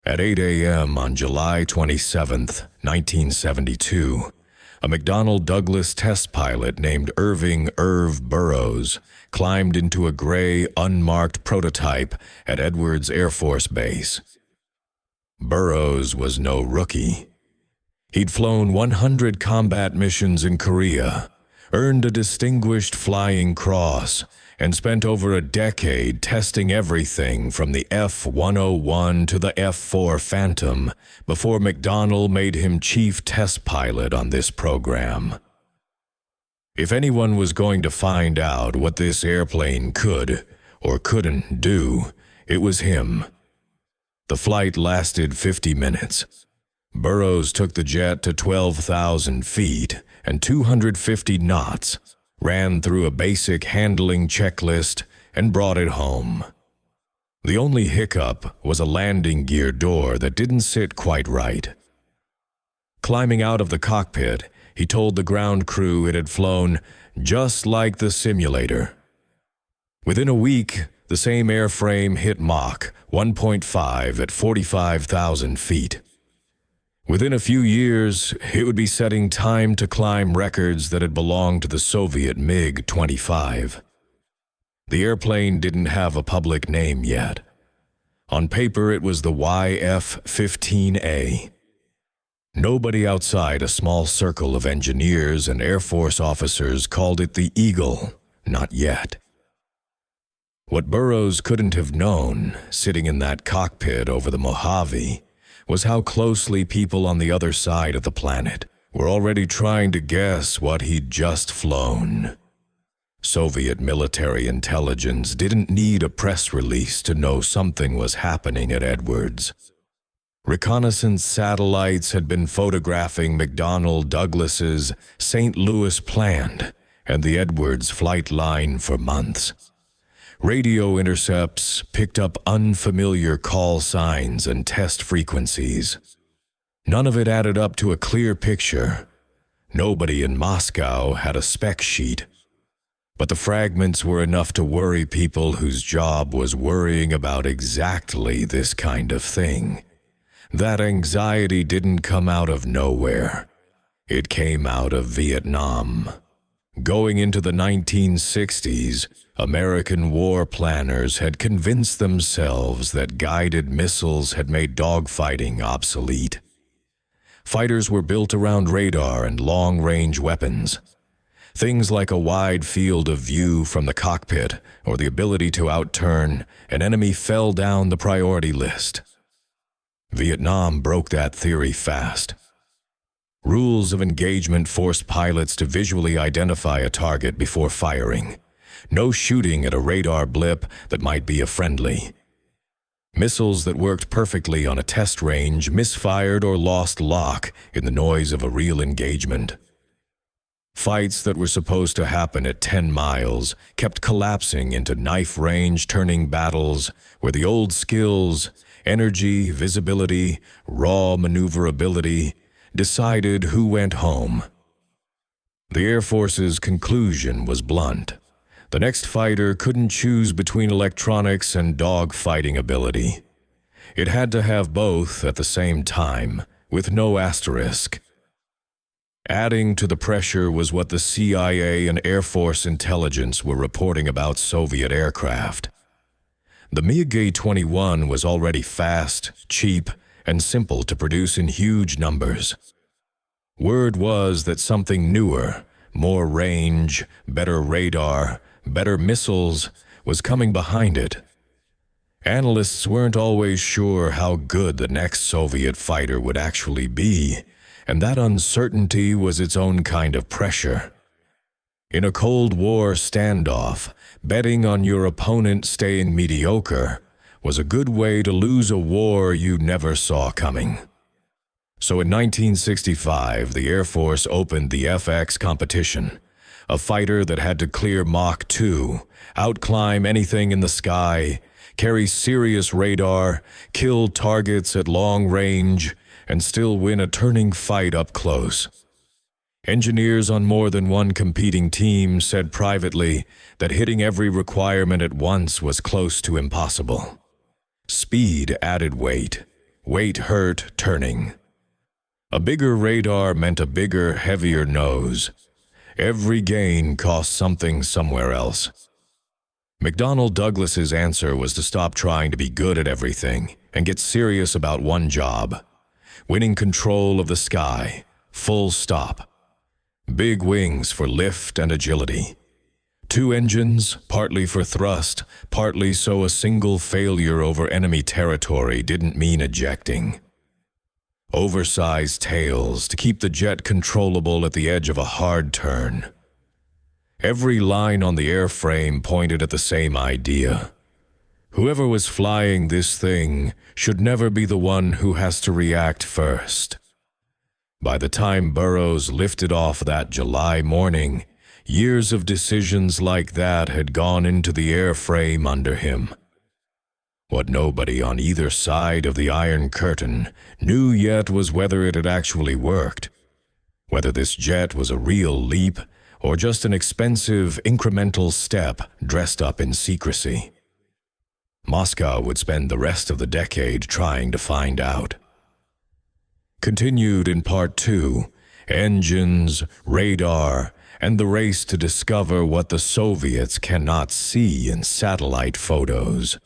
At 8 a.m. on July 27, 1972, a McDonnell Douglas test pilot named Irv Burrows climbed into a gray, unmarked prototype at Edwards Air Force Base. Burrows was no rookie. He'd flown 100 combat missions in Korea, earned a Distinguished Flying Cross, and spent over a decade testing everything from the F-101 to the F-4 Phantom before McDonnell made him chief test pilot on this program. If anyone was going to find out what this airplane could or couldn't do, it was him. The flight lasted 50 minutes. Burrows took the jet to 12,000 feet and 250 knots, ran through a basic handling checklist, and brought it home. The only hiccup was a landing gear door that didn't sit quite right. Climbing out of the cockpit, he told the ground crew it had flown just like the simulator. Within a week, the same airframe hit Mach 1.5 at 45,000 feet. Within a few years, it would be setting time to climb records that had belonged to the Soviet MiG-25. The airplane didn't have a public name yet. On paper, it was the YF-15A. Nobody outside a small circle of engineers and Air Force officers called it the Eagle, not yet. What Burrows couldn't have known, sitting in that cockpit over the Mojave, was how closely people on the other side of the planet were already trying to guess what he'd just flown. Soviet military intelligence didn't need a press release to know something was happening at Edwards. Reconnaissance satellites had been photographing McDonnell Douglas's St. Louis plant and the Edwards flight line for months. Radio intercepts picked up unfamiliar call signs and test frequencies. None of it added up to a clear picture. Nobody in Moscow had a spec sheet. But the fragments were enough to worry people whose job was worrying about exactly this kind of thing. That anxiety didn't come out of nowhere. It came out of Vietnam. Going into the 1960s, American war planners had convinced themselves that guided missiles had made dogfighting obsolete. Fighters were built around radar and long-range weapons. Things like a wide field of view from the cockpit or the ability to outturn an enemy fell down the priority list. Vietnam broke that theory fast. Rules of engagement forced pilots to visually identify a target before firing. No shooting at a radar blip that might be a friendly. Missiles that worked perfectly on a test range misfired or lost lock in the noise of a real engagement. Fights that were supposed to happen at 10 miles kept collapsing into knife-range turning battles where the old skills, energy, visibility, raw maneuverability, decided who went home. The Air Force's conclusion was blunt. The next fighter couldn't choose between electronics and dog-fighting ability. It had to have both at the same time, with no asterisk. Adding to the pressure was what the CIA and Air Force intelligence were reporting about Soviet aircraft. The MiG-21 was already fast, cheap, and simple to produce in huge numbers. Word was that something newer, more range, better radar, better missiles, was coming behind it. Analysts weren't always sure how good the next Soviet fighter would actually be, and that uncertainty was its own kind of pressure. In a Cold War standoff, betting on your opponent staying mediocre was a good way to lose a war you never saw coming. So in 1965, the Air Force opened the FX competition, a fighter that had to clear Mach 2, outclimb anything in the sky, carry serious radar, kill targets at long range, and still win a turning fight up close. Engineers on more than one competing team said privately that hitting every requirement at once was close to impossible. Speed added weight. weight hurt turning. A bigger radar meant a bigger, heavier nose. Every gain cost something somewhere else. McDonnell Douglas's answer was to stop trying to be good at everything and get serious about one job: winning control of the sky, full stop. Big wings for lift and agility. 2 engines, partly for thrust, partly so a single failure over enemy territory didn't mean ejecting. Oversized tails to keep the jet controllable at the edge of a hard turn. Every line on the airframe pointed at the same idea. Whoever was flying this thing should never be the one who has to react first. By the time Burrows lifted off that July morning, years of decisions like that had gone into the airframe under him. What nobody on either side of the Iron Curtain knew yet was whether it had actually worked, whether this jet was a real leap or just an expensive, incremental step dressed up in secrecy. Moscow would spend the rest of the decade trying to find out. Continued in Part 2, engines, radar, and the race to discover what the Soviets cannot see in satellite photos.